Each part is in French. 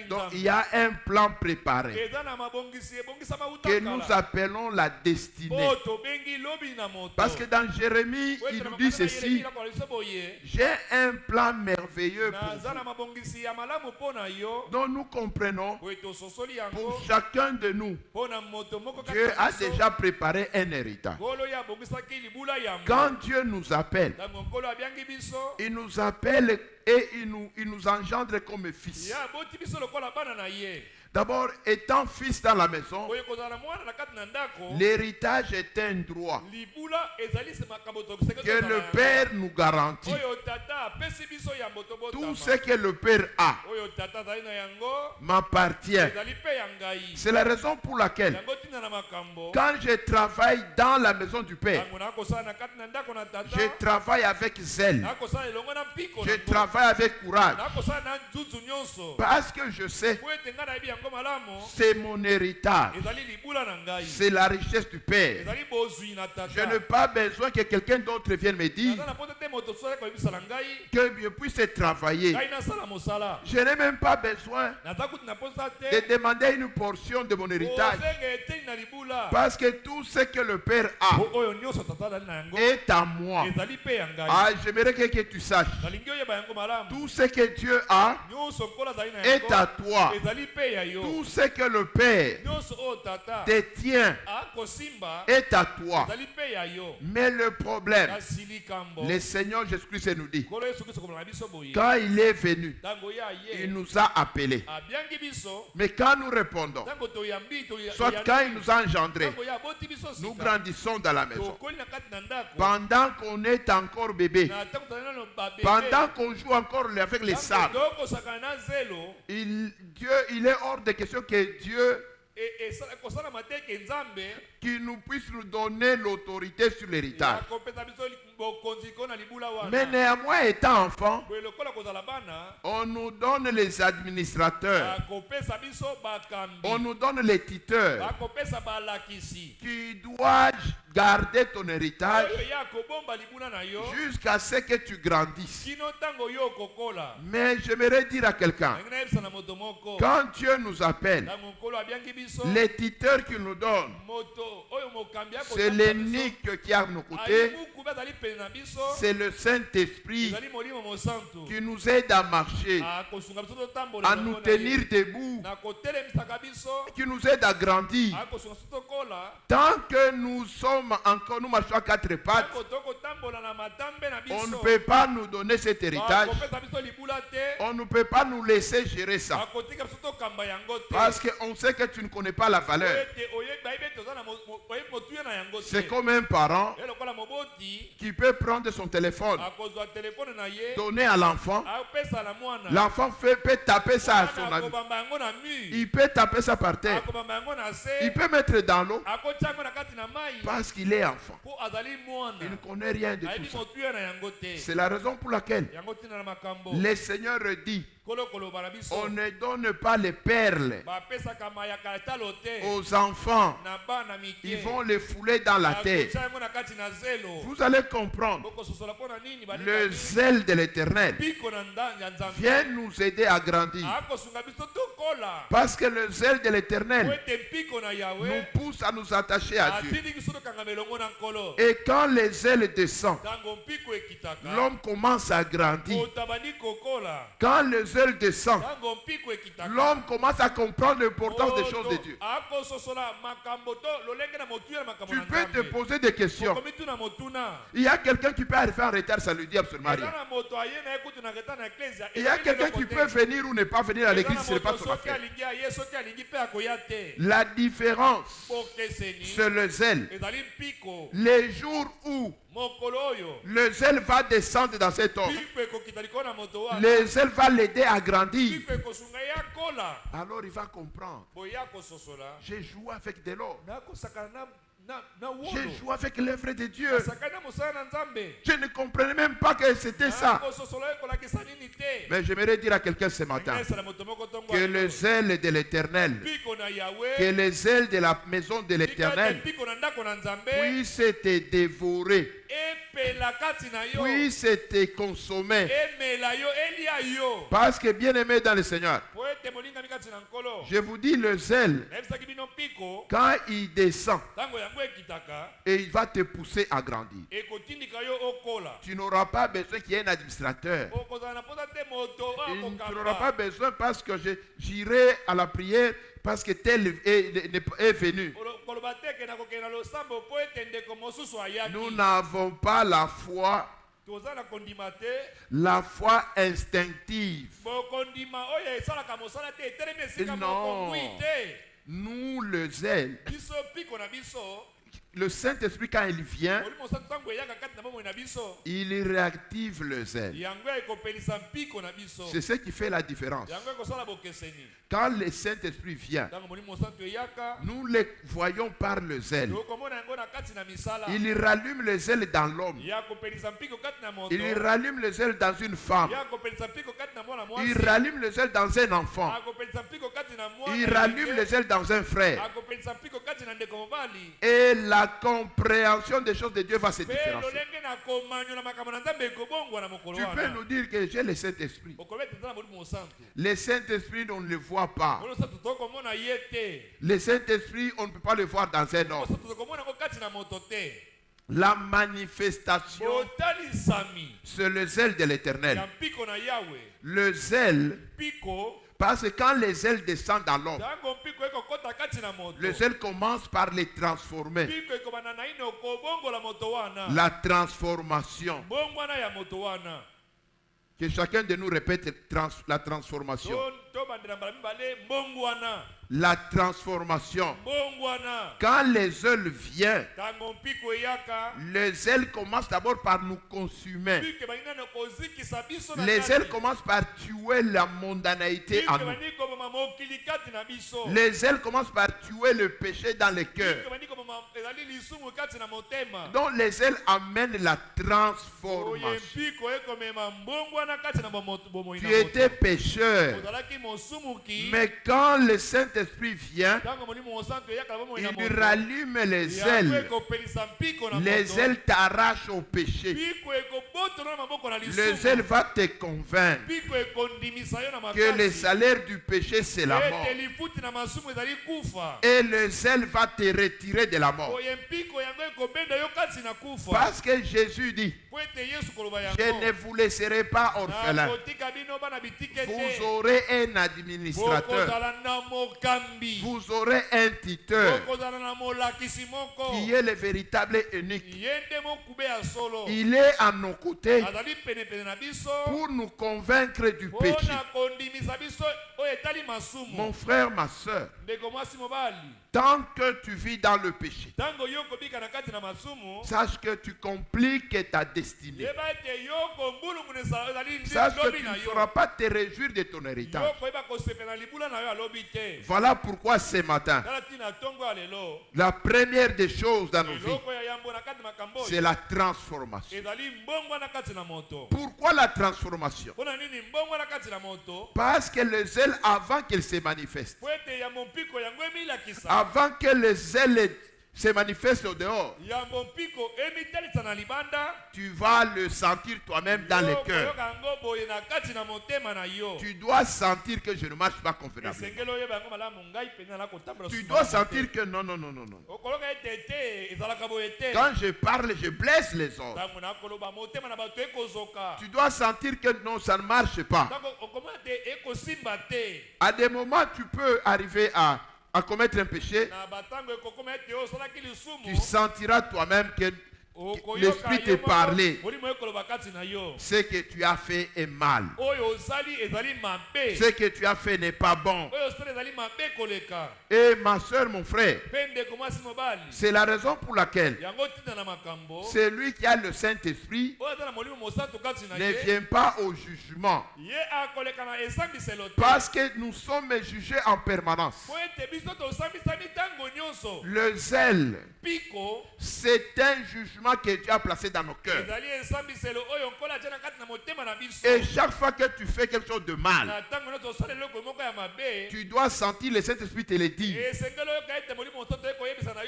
Donc il y a un plan préparé que nous appelons la destinée. Parce que dans Jérémie, il nous dit ceci: j'ai un plan merveilleux pour vous. Donc nous comprenons, pour chacun de nous, Dieu a déjà préparé un héritage. Quand Dieu nous appelle, il nous appelle et il nous engendre comme fils. D'abord, étant fils dans la maison, l'héritage est un droit que le Père nous garantit. Tout ce que le Père a m'appartient. C'est la raison pour laquelle, quand je travaille dans la maison du Père, je travaille avec zèle, je travaille avec courage, parce que je sais c'est mon héritage, c'est la richesse du Père. Je n'ai pas besoin que quelqu'un d'autre vienne me dire que je puisse travailler. Je n'ai même pas besoin de demander une portion de mon héritage, parce que tout ce que le Père a est à moi. Ah, j'aimerais que tu saches, tout ce que Dieu a est à toi. Tout ce que le Père détient est à toi. Mais le problème, le Seigneur Jésus-Christ nous dit, quand il est venu, il nous a appelés. Mais quand nous répondons, soit quand il nous a engendrés, nous grandissons dans la maison. Pendant qu'on est encore bébé, pendant qu'on joue encore avec les sables, il est hors de question que Dieu qui nous puisse nous donner l'autorité sur l'héritage. Mais néanmoins, étant enfant, on nous donne les administrateurs, on nous donne les tuteurs qui doivent garder ton héritage jusqu'à ce que tu grandisses. Mais j'aimerais dire à quelqu'un, quand Dieu nous appelle, les tuteurs qu'il nous donne, c'est l'énigme qui est à nos côtés, c'est le Saint-Esprit qui nous aide à marcher, à nous tenir debout, qui nous aide à grandir. Tant que nous sommes encore, nous marchons à quatre pattes, on ne peut pas nous donner cet héritage, on ne peut pas nous laisser gérer ça, parce qu'on sait que tu ne connais pas la valeur. C'est comme un parent qui peut prendre son téléphone, donner à l'enfant. L'enfant peut taper ça à son ami. Il peut taper ça par terre. Il peut mettre dans l'eau parce qu'il est enfant. Il ne connaît rien de tout ça. C'est la raison pour laquelle le Seigneur dit: on ne donne pas les perles aux enfants, ils vont les fouler dans la terre. Vous allez comprendre, le zèle de l'Éternel vient nous aider à grandir, parce que le zèle de l'Éternel nous pousse à nous attacher à Dieu. Et quand le zèle descend, l'homme commence à grandir. Quand le zèle descend, l'homme commence à comprendre l'importance des choses de Dieu. Tu peux te poser des questions. Il y a quelqu'un qui peut arriver en retard, ça ne lui dit absolument rien. Il y a quelqu'un qui peut venir ou ne pas venir à l'église, ce n'est pas son affaire. La différence, c'est le zèle. Les jours où le zèle va descendre dans cet homme, le zèle va l'aider à grandir. Alors il va comprendre. J'ai joué avec de l'or. J'ai joué avec l'œuvre de Dieu. Je ne comprenais même pas que c'était ça. Mais j'aimerais dire à quelqu'un ce matin que le zèle de l'Éternel, que le zèle de la maison de l'Éternel puisse te dévorer. puisse te consommer. Parce que bien aimé dans le Seigneur, je vous dis, le zèle, quand il descend, et il va te pousser à grandir. Tu n'auras pas besoin qu'il y ait un administrateur. Tu n'auras pas besoin parce que j'irai à la prière parce que tel est venu. Nous n'avons pas la foi instinctive. Non. Nous, le zèle, le Saint-Esprit, quand il vient, il réactive le zèle. C'est ce qui fait la différence. Quand le Saint-Esprit vient, nous le voyons par le zèle. Il rallume le zèle dans l'homme. Il rallume le zèle dans une femme. Il rallume le zèle dans un enfant. Il rallume le zèle dans un frère. Et la compréhension des choses de Dieu va se différencier. Tu peux nous dire que j'ai le Saint-Esprit. Le Saint-Esprit, on ne le voit pas. Le Saint-Esprit, on ne peut pas le voir dans un homme. La manifestation, c'est le zèle de l'Éternel. Le zèle, parce que quand les zèles descendent dans l'homme, le zèle commence par les transformer. La transformation. Que chacun de nous répète la transformation. La transformation. Quand le zèle vient, le zèle commence d'abord par nous consumer. Le zèle commence par tuer la mondanéité en nous. Le zèle commence par tuer le péché dans le cœur. Donc le zèle amène la transformation. Tu étais pécheur. Mais quand le Saint-Esprit vient, il rallume les zèles. Les zèles t'arrachent au péché. Le zèle va te convaincre que le salaire du péché, c'est la mort. Et le zèle va te retirer de la mort. Parce que Jésus dit, je ne vous laisserai pas orphelins. Vous aurez un administrateur. Vous aurez un tuteur qui est le véritable unique. Il est à nos côtés pour nous convaincre du péché. Mon frère, ma soeur, tant que tu vis dans le péché, sache que tu compliques ta destinée. Sache que tu ne sauras pas te réjouir de ton héritage. Voilà pourquoi ce matin, la première des choses dans nos vies, c'est la transformation. Pourquoi la transformation? Parce que le zèle, avant qu'il se manifeste, avant que le zèle se manifeste au dehors, tu vas le sentir toi-même dans le cœur. Tu dois sentir que je ne marche pas convenablement. Tu dois sentir que non. Quand je parle, je blesse les autres. Tu dois sentir que non, ça ne marche pas. À des moments, tu peux arriver à commettre un péché. Tu sentiras toi-même que l'Esprit te parlait. Ce que tu as fait est mal. Ce que tu as fait n'est pas bon. Et ma soeur, mon frère, c'est la raison pour laquelle celui qui a le Saint-Esprit ne vient pas au jugement. Parce que nous sommes jugés en permanence. Le zèle, c'est un jugement instruments que Dieu a placés dans nos cœurs. Et chaque fois que tu fais quelque chose de mal, tu dois sentir le Saint-Esprit te le dire.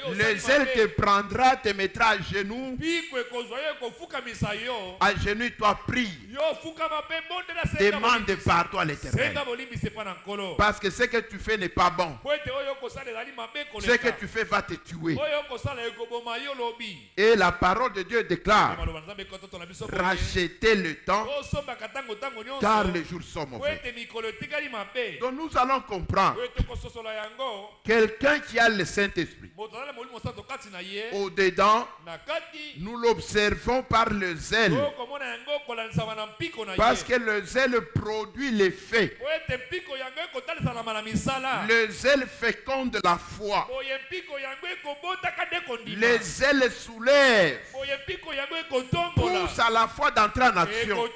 Le zèle te prendra, te mettra à genoux. À genoux, toi prie. Demande pardon à l'Éternel. Parce que ce que tu fais n'est pas bon. Ce que tu fais va te tuer. Et la parole de Dieu déclare: rachetez le temps, car les jours sont mauvais. Donc nous allons comprendre. Quelqu'un qui a le Saint-Esprit, au-dedans, nous l'observons par le zèle. Parce que le zèle produit l'effet. Le zèle féconde la foi. Le zèle soulève, pousse à la foi d'entrer en action.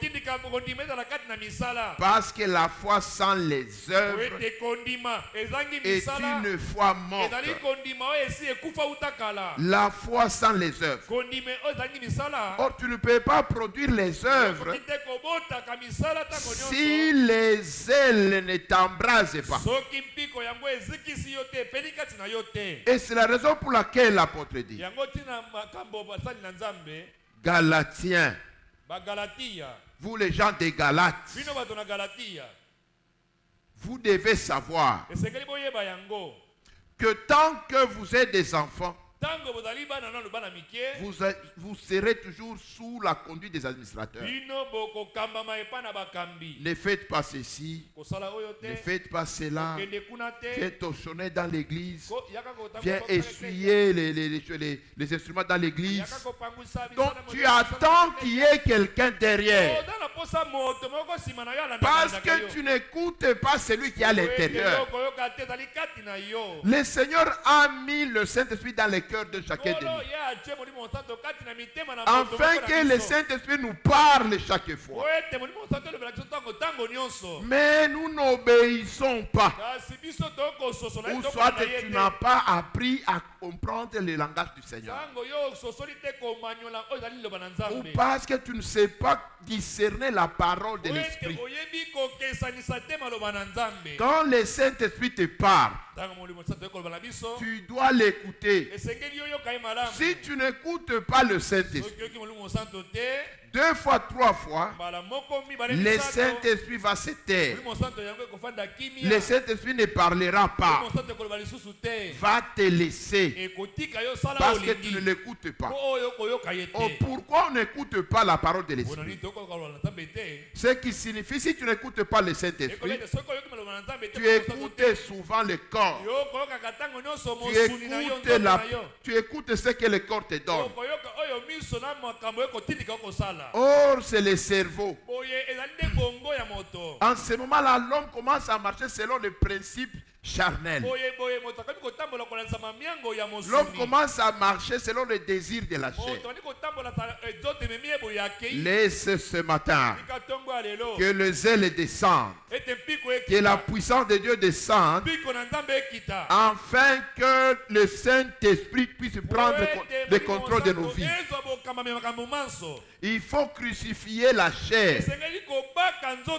Parce que la foi sans les œuvres est une foi morte. La foi sans les œuvres. Or, tu ne peux pas produire les œuvres si les zèles ne t'embrasent pas. Et c'est la raison pour laquelle l'apôtre dit: Galatiens, vous les gens des Galates, vous devez savoir que tant que vous êtes des enfants, vous serez toujours sous la conduite des administrateurs. Ne faites pas ceci, ne faites pas cela. Viens t'auchonner dans l'église, viens essuyer les instruments dans l'église. Donc tu attends qu'il y ait quelqu'un derrière, parce que tu n'écoutes pas celui qui est à l'intérieur. Le Seigneur a mis le Saint-Esprit dans les cœurs de chacun de nous, afin que le Saint-Esprit nous parle chaque fois. Mais nous n'obéissons pas. Ou soit tu n'as pas appris à comprendre le langage du Seigneur, ou parce que tu ne sais pas discerner la parole de l'Esprit. Quand le Saint-Esprit te parle, tu dois l'écouter. Si tu n'écoutes pas le Saint-Esprit, 2 fois, 3 fois, le Saint-Esprit va se taire. Le Saint-Esprit ne parlera pas, va te laisser, parce que tu ne l'écoutes pas. Oh, pourquoi on n'écoute pas la parole de l'Esprit? Ce qui signifie, si tu n'écoutes pas le Saint-Esprit, tu écoutes souvent le corps. Tu écoutes ce que le corps te donne. Or, c'est le cerveau. En ce moment-là, l'homme commence à marcher selon le principe charnel. L'homme commence à marcher selon le désir de la chair. Laisse ce matin que le zèle descende, que la puissance de Dieu descende, afin que le Saint-Esprit puisse prendre le contrôle de nos vies. Il faut crucifier la chair.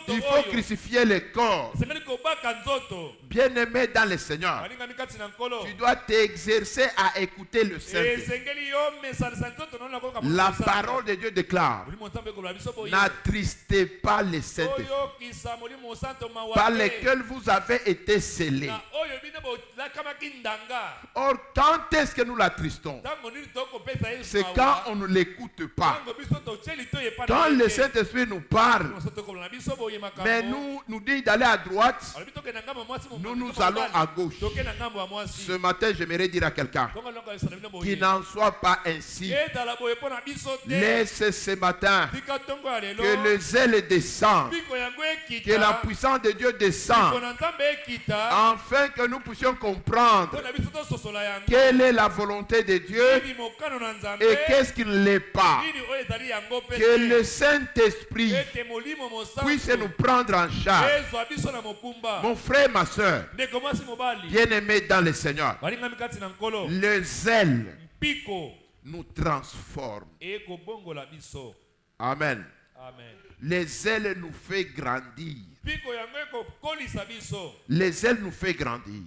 Il faut crucifier le corps. Bien-aimé dans le Seigneur, tu dois t'exercer à écouter le Saint-Esprit. La parole de Dieu déclare: n'attristez pas le Saint-Esprit, par lequel vous avez été scellés. Or, quand est-ce que nous l'attristons? C'est quand on ne l'écoute pas. Quand le Saint-Esprit nous parle, mais nous dit d'aller à droite, nous allons à gauche. Ce matin, j'aimerais dire à quelqu'un qu'il n'en soit pas ainsi. Laisse ce matin que le zèle descende, que la puissance de Dieu descende, afin que nous puissions comprendre quelle est la volonté de Dieu et qu'est-ce qui ne l'est pas. Que le Saint-Esprit puisse nous prendre en charge. Mon frère, ma soeur, bien-aimé dans le Seigneur, le zèle nous transforme. Amen. Amen. Les ailes nous fait grandir. Les ailes nous fait grandir.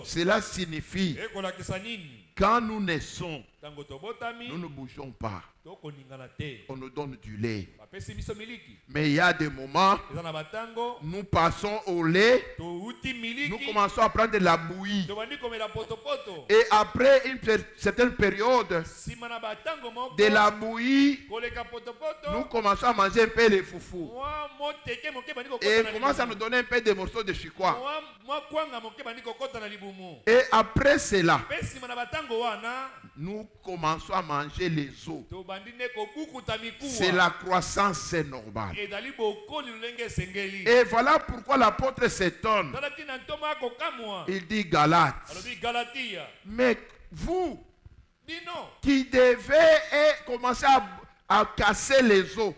Cela signifie quand nous naissons, nous ne bougeons pas. On nous donne du lait. Mais il y a des moments, nous passons au lait, nous commençons à prendre de la bouillie. Et après une certaine période, de la bouillie, nous commençons à manger un peu les foufous. Et on commence à nous donner un peu de morceaux de chikwa. Et après cela, nous commençons à manger les os. C'est la croissance normale. Et voilà pourquoi l'apôtre s'étonne. Il dit Galates. Mais vous qui devez commencer à casser les os.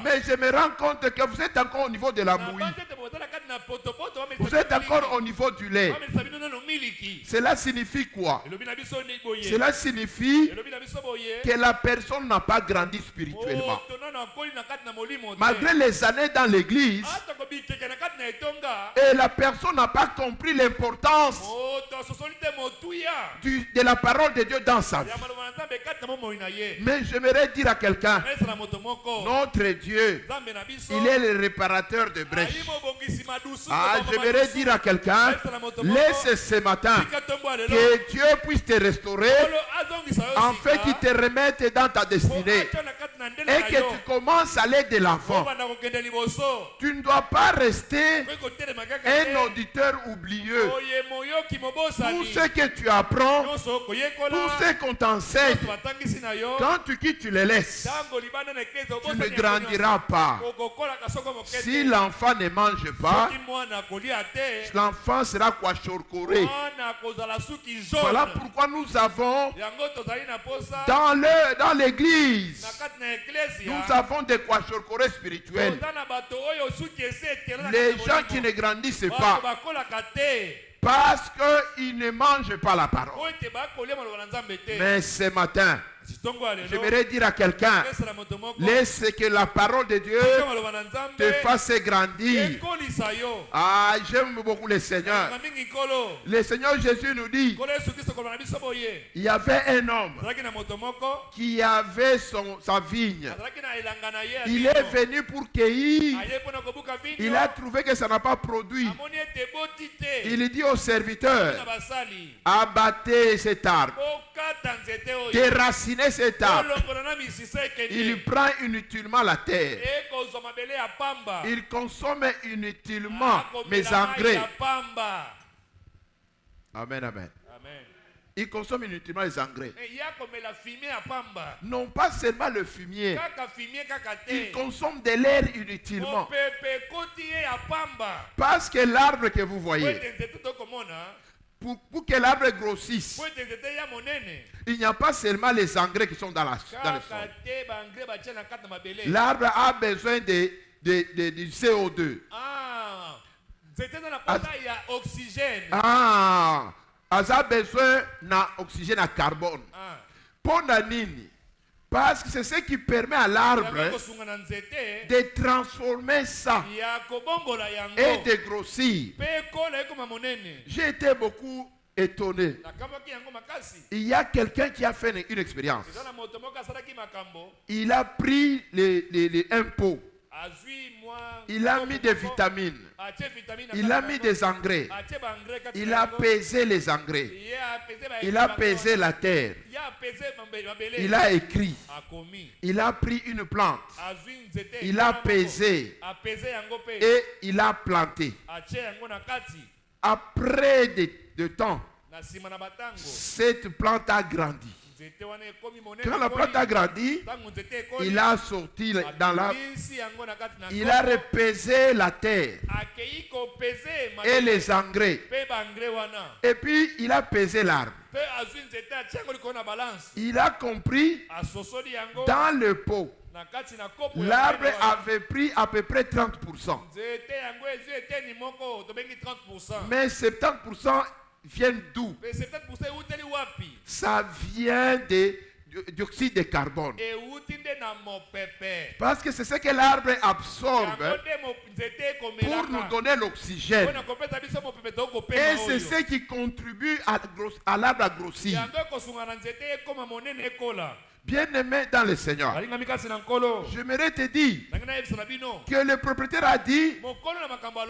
Mais je me rends compte que vous êtes encore au niveau de la bouillie. Vous êtes encore au niveau du lait. Cela signifie quoi? Cela signifie que la personne n'a pas grandi spirituellement. Malgré les années dans l'église, et la personne n'a pas compris l'importance de la parole de Dieu dans sa vie. Mais j'aimerais dire à quelqu'un, notre Dieu, il est le réparateur de brèches. Ah, j'aimerais dire à quelqu'un, laisse ce matin que Dieu puisse te restaurer, en fait qu'il te remette dans ta destinée et que tu commences à aller de l'avant. Tu ne dois pas rester un auditeur oublieux. Tout ce que tu apprends, tout ce qu'on t'enseigne, quand tu quittes, tu les laisses. Tu ne grandiras pas. Si l'enfant ne mange pas, l'enfant sera kwashorkoré. Voilà pourquoi nous avons dans l'église, nous avons des kwashorkorés spirituels. Les gens qui ne grandissent pas parce qu'ils ne mangent pas la parole. Mais ce matin, j'aimerais dire à quelqu'un, laisse que la parole de Dieu te fasse grandir. Ah, j'aime beaucoup le Seigneur. Le Seigneur Jésus nous dit, il y avait un homme qui avait sa vigne. Il est venu pour cueillir. Il a trouvé que ça n'a pas produit. Il dit au serviteur, abattez cet arbre, déracinez cet arbre. Il prend inutilement la terre. Il consomme inutilement mes engrais. Amen, amen. Il consomme inutilement les engrais. Non pas seulement le fumier. Il consomme de l'air inutilement. Parce que l'arbre que vous voyez, pour que l'arbre grossisse, il n'y a pas seulement les engrais qui sont dans le sol. L'arbre a besoin du CO2. A besoin d'oxygène à carbone. Ponanini. Parce que c'est ce qui permet à l'arbre de transformer ça et de grossir. J'ai été beaucoup étonné. Il y a quelqu'un qui a fait une expérience. Il a pris un pot. Il a mis des vitamines. Il a mis des engrais. Il a pesé les engrais. Il a pesé la terre. Il a écrit. Il a pris une plante. Il a pesé. Et il a planté. Après de temps, cette plante a grandi. Quand la plante a grandi, il a sorti dans l'arbre. Il a repesé la terre et les engrais. Et puis il a pesé l'arbre. Il a compris dans le pot. L'arbre avait pris à peu près 30%. Mais 70% viennent d'où? Ça vient de dioxyde de carbone. Parce que c'est ce que l'arbre absorbe pour nous donner l'oxygène. Et c'est ce qui contribue à l'arbre à grossir. Bien-aimé dans le Seigneur, j'aimerais te dire que le propriétaire a dit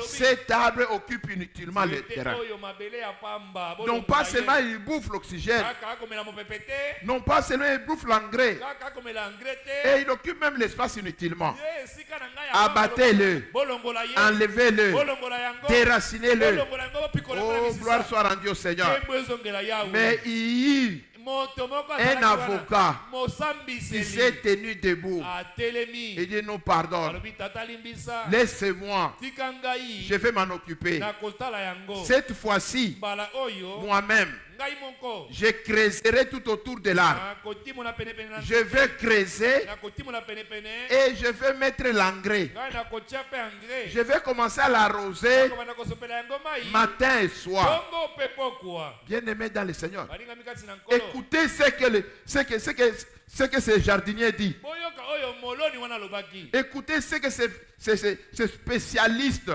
cet arbre occupe inutilement le terrain. Non pas seulement il bouffe l'oxygène, non pas seulement il bouffe l'engrais, et il occupe même l'espace inutilement. Abattez-le, enlevez-le, déracinez-le. Oh, gloire soit rendue au Seigneur. Mais il un avocat qui s'est tenu debout et dit non, pardonne, laissez-moi, je vais m'en occuper. Cette fois-ci, moi-même, je creuserai tout autour de l'arbre. Je vais creuser et je vais mettre l'engrais. Je vais commencer à l'arroser matin et soir. Bien-aimé dans le Seigneur, écoutez ce que ce jardinier dit. Écoutez ce que ce spécialiste,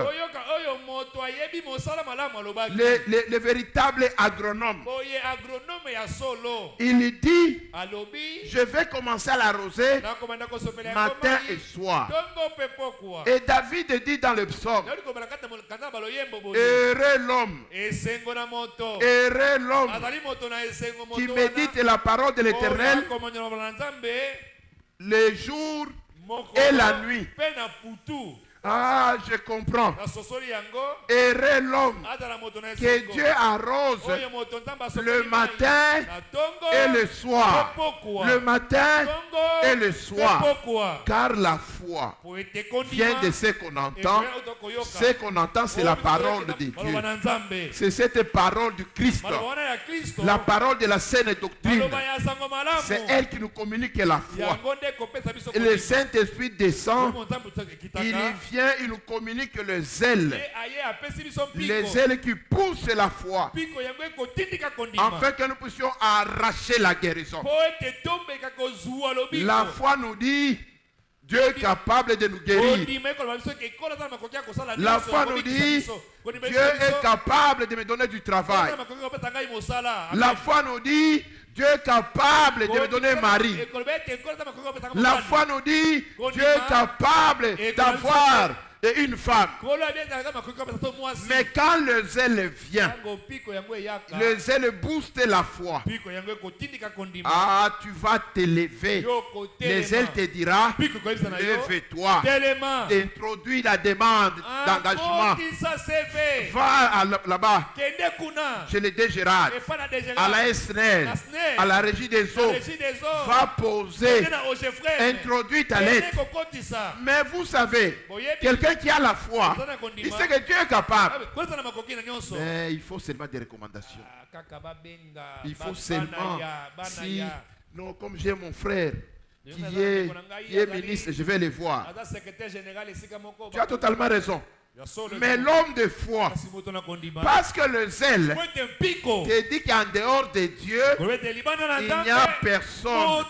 le véritable agronome, il dit, je vais commencer à l'arroser matin et soir. Et David dit dans le psaume, heureux l'homme qui médite la parole de l'Éternel le jour et la nuit. Ah, je comprends. Heureux l'homme que Dieu arrose le matin et le soir. Le matin et le soir. Car la foi vient de ce qu'on entend. Ce qu'on entend, c'est la parole de Dieu. C'est cette parole du Christ. La parole de la saine doctrine. C'est elle qui nous communique la foi. Et le Saint-Esprit descend. Il vient, il nous communique le zèle. Les zèles qui poussent la foi. Afin que nous puissions arracher la guérison. La foi nous dit, Dieu est capable de nous guérir. La foi nous dit, Dieu est capable de me donner du travail. La foi nous dit, Dieu est capable de me donner un mari. La foi nous dit, Dieu est capable d'avoir une femme. Mais quand le zèle vient, le zèle booste la foi. Ah, tu vas t'élever. Le zèle te dira, lève-toi. Introduis la demande d'engagement. Va là-bas, chez les deux Gérard, à la SNEL, à la régie des eaux. Va poser, introduis ta lettre. Mais vous savez, quelqu'un qui a la foi, il sait que Dieu est capable. Mais il faut seulement des recommandations. Il faut seulement, si, non, comme j'ai mon frère qui est ministre, je vais le voir. Tu as totalement raison. Mais l'homme de foi, parce que le zèle te dit qu'en dehors de Dieu, il n'y a personne,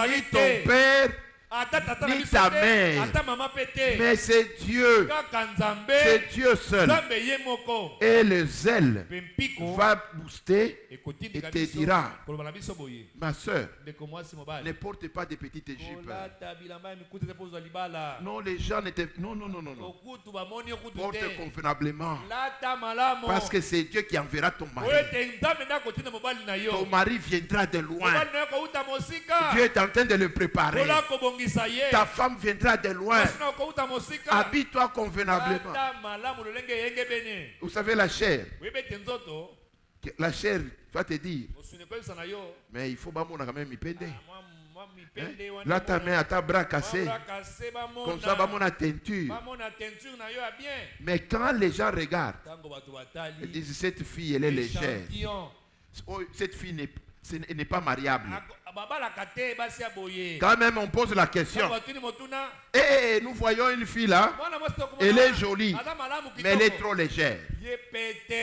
ni ton père, ni ta mère, mais c'est Dieu. C'est Dieu seul. Et le zèle va booster et te dira, ma soeur, ne porte pas de petites jupes. Non, les gens n'étaient... Non. Porte convenablement. Parce que c'est Dieu qui enverra ton mari. Ton mari viendra de loin. Dieu est en train de le préparer. Ta femme viendra de loin. Habille-toi convenablement. Vous savez, la chair. La chair va te dire, mais il faut quand même y pendre. Là, ta main à ta bras cassé. Comme ça, on a teinture. Mais quand les gens regardent, ils disent, cette fille, elle est légère. Cette fille ce n'est pas mariable. Quand même, on pose la question. Et nous voyons une fille là, elle est jolie, mais elle est trop légère.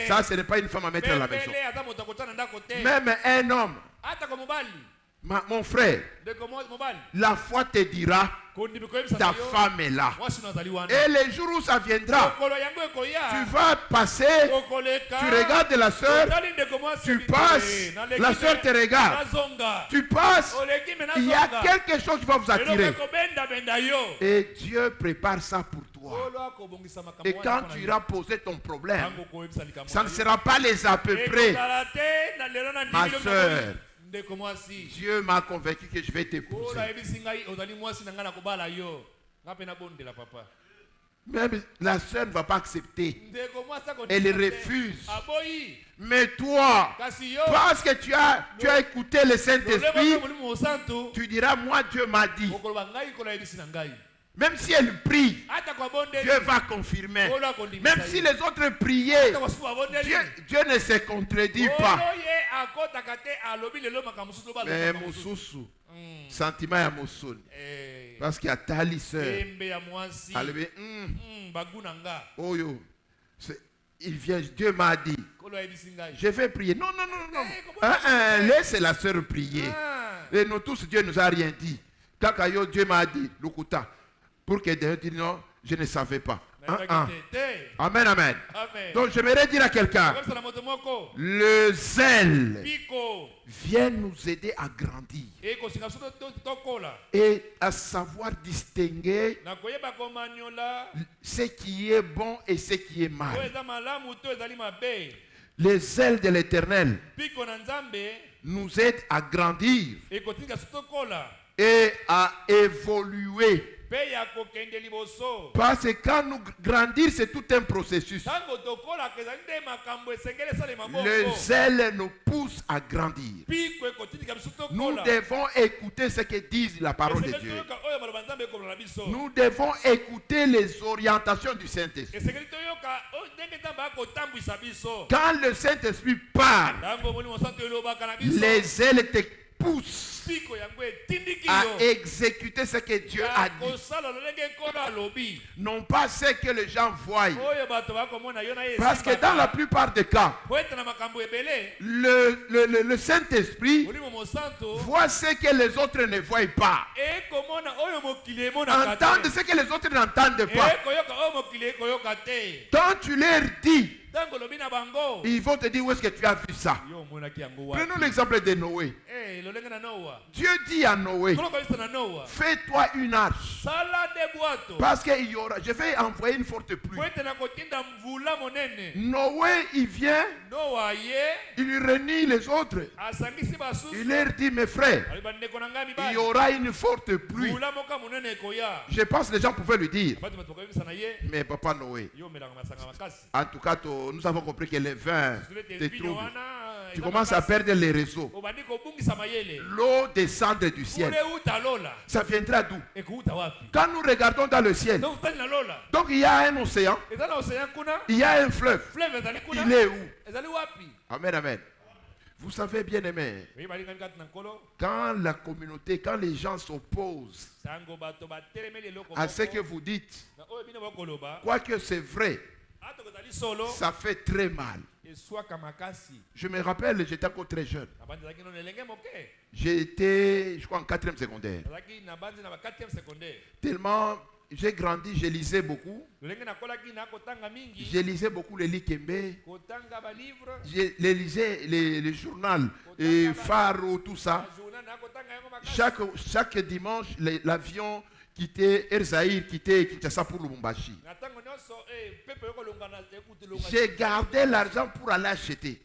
Ça, ce n'est pas une femme à mettre à la maison. Même un homme, mon frère, la foi te dira, ta femme est là. Et les jours où ça viendra, tu vas passer, tu regardes la soeur, tu passes, la soeur te regarde, tu passes, il y a quelque chose qui va vous attirer. Et Dieu prépare ça pour toi. Et quand tu iras poser ton problème, ça ne sera pas les à peu près. Ma soeur, Dieu m'a convaincu que je vais t'épouser. Même la soeur ne va pas accepter. Elle refuse. Mais toi, parce que tu as écouté le Saint-Esprit, tu diras, moi Dieu m'a dit. Même si elle prie, Dieu va confirmer. Même si les autres priaient, Dieu ne se contredit pas. Mais Moussousou, sentiment à Moussoun. Parce qu'il y a Tali sœur. Oh yo, il vient, Dieu m'a dit, je vais prier. Non, non, non, non. Laisse la sœur prier. Et nous tous, Dieu nous a rien dit. Kakayo, Dieu m'a dit, Lukuta. Pour que Dieu dise non, je ne savais pas. Amen, amen. Donc j'aimerais dire à quelqu'un, le zèle vient nous aider à grandir et à savoir distinguer ce qui est bon et ce qui est mal. Les zèles de l'Éternel nous aident à grandir et à évoluer. Parce que quand nous grandissons, c'est tout un processus. Le zèle nous pousse à grandir. Nous devons écouter ce que dit la parole de Dieu. Nous devons écouter les orientations du Saint-Esprit. Quand le Saint-Esprit parle, les zèles te poussent à exécuter ce que Dieu a dit. Non pas ce que les gens voient. Parce que dans la plupart des cas, le Saint-Esprit voit ce que les autres ne voient pas. Entendre ce que les autres n'entendent pas. Quand tu leur dis, ils vont te dire où est-ce que tu as vu ça. Prenons l'exemple de Noé. Dieu dit à Noé, fais-toi une arche. Parce que je vais envoyer une forte pluie. Noé, il vient, il réunit les autres. Il leur dit, mes frères, il y aura une forte pluie. Je pense que les gens pouvaient lui dire, mais papa Noé, en tout cas, nous avons compris que les vins te troublent. Tu commences à perdre les réseaux. L'eau descend du ciel. Ça viendra d'où? Quand nous regardons dans le ciel, donc il y a un océan, il y a un fleuve. Il est où? Amen, amen. Vous savez, bien aimé, quand la communauté, quand les gens s'opposent à ce que vous dites, quoique c'est vrai, ça fait très mal. Je me rappelle, j'étais encore très jeune. J'étais, je crois, en 4e secondaire. Tellement j'ai grandi, je lisais beaucoup. Je lisais beaucoup les Likembe. Je lisais les journaux, Faro, tout ça. Chaque dimanche, l'avion quittait Erzaïr, quittait Kinshasa pour Lubumbashi. J'ai gardé l'argent pour aller acheter.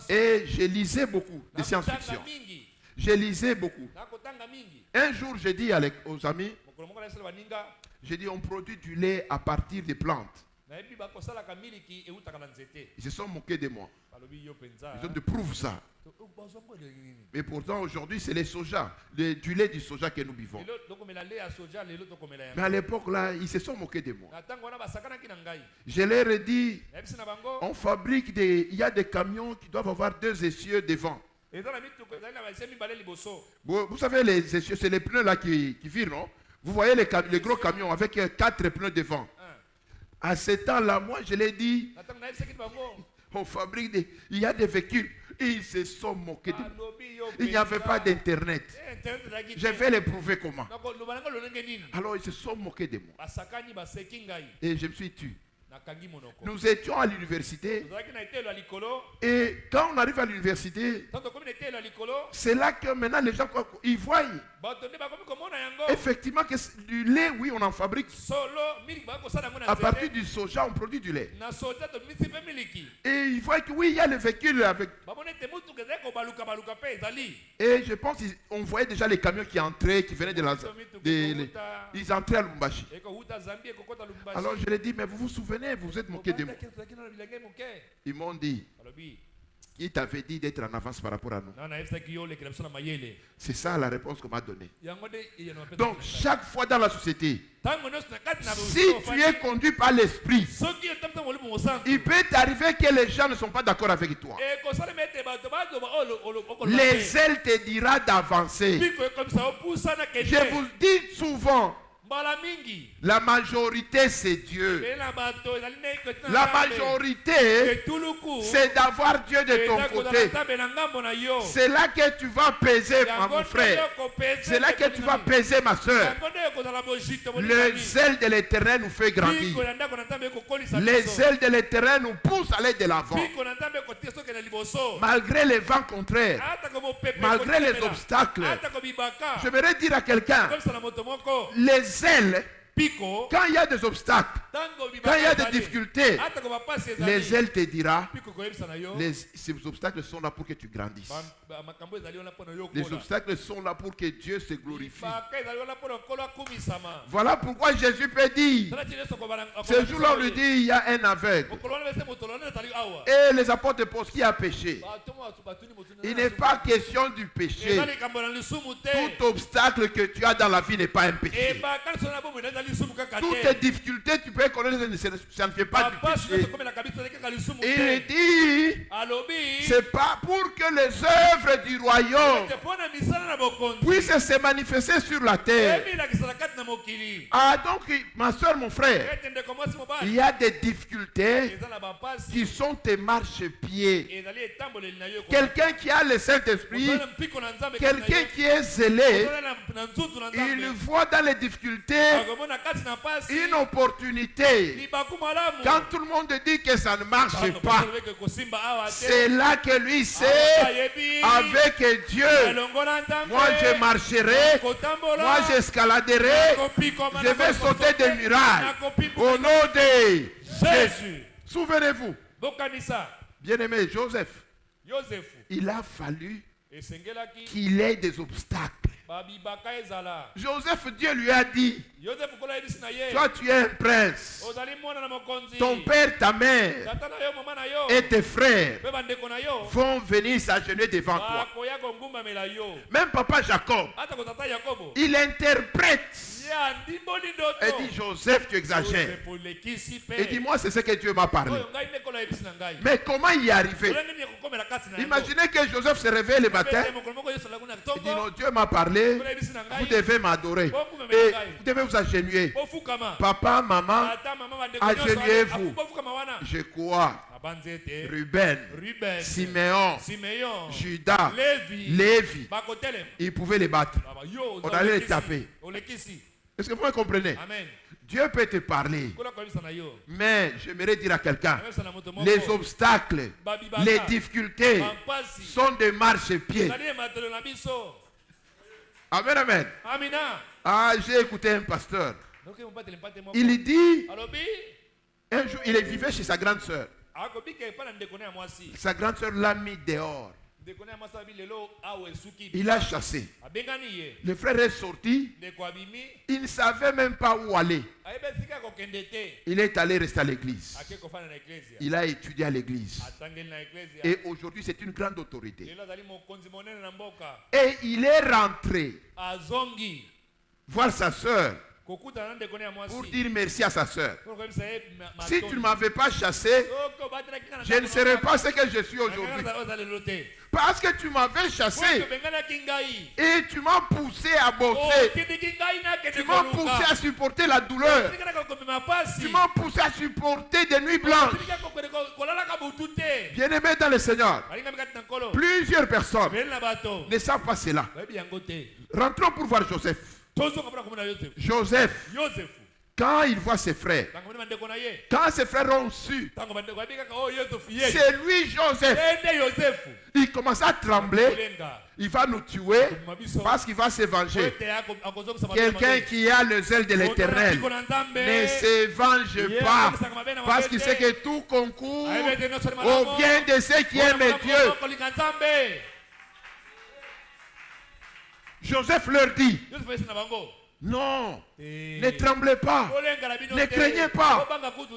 Et je lisais beaucoup de science-fiction. Je lisais beaucoup. Un jour, j'ai dit aux amis, j'ai dit, on produit du lait à partir des plantes. Ils se sont moqués de moi. Ils ont dit, prouve ça. Mais pourtant, aujourd'hui, c'est les soja, du lait du soja que nous buvons. Mais à l'époque, là, ils se sont moqués de moi. Je leur ai dit, on fabrique il y a des camions qui doivent avoir 2 essieux devant. Vous savez, les essieux, c'est les pneus là qui virent, non? Vous voyez les gros camions avec 4 pneus devant. À ce temps-là, moi, je l'ai dit, on fabrique il y a des véhicules. Ils se sont moqués de moi. Il n'y avait pas d'internet. Je vais les prouver comment. Alors ils se sont moqués de moi. Et je me suis tué. Nous étions à l'université. Et quand on arrive à l'université, c'est là que maintenant les gens ils voient. Effectivement que du lait, oui, on en fabrique. À partir du soja, on produit du lait. Et ils voient que oui, il y a le véhicule avec. Et je pense qu'on voyait déjà les camions qui entraient, qui venaient de la... ils entraient à Lubumbashi. Alors je leur ai dit, mais vous vous souvenez, vous vous êtes moqué de moi. Ils m'ont dit, qui t'avait dit d'être en avance par rapport à nous? C'est ça la réponse qu'on m'a donnée. Donc chaque fois dans la société, si tu es conduit par l'esprit, il peut t'arriver que les gens ne sont pas d'accord avec toi. Les ailes te diront d'avancer. Je vous dis souvent, la majorité c'est Dieu. La majorité c'est d'avoir Dieu de ton côté. C'est là que tu vas peser mon frère. C'est là que tu vas peser ma soeur. Le zèle de l'Éternel nous fait grandir. Les zèles de l'Éternel nous poussent à aller de l'avant. Malgré les vents contraires, malgré les obstacles, j'aimerais dire à quelqu'un, les ailes, quand il y a des obstacles, quand il y a des difficultés, les ailes te diront, ces obstacles sont là pour que tu grandisses. Les obstacles sont là pour que Dieu se glorifie. Voilà pourquoi Jésus peut dire, ce jour-là on lui dit, il y a un aveugle. Et les apôtres posent qui a péché. Il n'est pas question du péché. Tout obstacle que tu as dans la vie n'est pas un péché. Toutes tes difficultés, tu peux connaître, ça ne fait pas du péché. Il dit, c'est pas pour que les œuvres du royaume puissent se manifester sur la terre. Ah, donc, ma soeur, mon frère, il y a des difficultés qui sont tes marchepieds. Quelqu'un qui a le Saint-Esprit, quelqu'un qui est zélé, il voit dans les difficultés une opportunité. Quand tout le monde dit que ça ne marche pas, c'est là que lui sait, avec Dieu, moi je marcherai, moi j'escaladerai, je vais sauter des murailles au nom de Jésus. Souvenez-vous, bien-aimé Joseph, il a fallu qu'il ait des obstacles. Joseph, Dieu lui a dit, toi tu es un prince, ton père, ta mère et tes frères vont venir s'agenouiller devant toi. Même papa Jacob, il interprète et dit, Joseph, tu exagères. Et dis-moi, c'est ce que Dieu m'a parlé. Mais comment y arriver? Imaginez que Joseph se réveille le matin. Il dit, non, Dieu m'a parlé, vous devez m'adorer. Et vous devez vous agenouiller. Papa, maman, agenouillez-vous. Je crois. Ruben, Siméon, Judas, Lévi, ils pouvaient les battre. On allait les taper. Est-ce que vous me comprenez? Amen. Dieu peut te parler. Mais j'aimerais dire à quelqu'un, les obstacles, les difficultés sont des marchepieds. Amen, amen. Ah, j'ai écouté un pasteur. Il dit, un jour, il vivait chez sa grande sœur. Sa grande sœur l'a mis dehors. Il a chassé. Le frère est sorti. Il ne savait même pas où aller. Il est allé rester à l'église. Il a étudié à l'église. Et aujourd'hui, c'est une grande autorité. Et il est rentré voir sa sœur pour dire merci à sa sœur. Si tu ne m'avais pas chassé, je ne serais pas ce que je suis aujourd'hui. Parce que tu m'avais chassé et tu m'as poussé à bosser. Tu m'as poussé à supporter la douleur. Tu m'as poussé à supporter des nuits blanches. Bien-aimés dans le Seigneur, plusieurs personnes ne savent pas cela. Rentrons pour voir Joseph. Joseph, quand il voit ses frères, quand ses frères ont su, c'est lui Joseph, il commence à trembler, il va nous tuer parce qu'il va se venger. Quelqu'un qui a le zèle de l'Éternel ne se venge pas parce qu'il sait que tout concourt au bien de ceux qui aiment Dieu. Joseph leur dit: non, ne tremblez pas, ne craignez pas,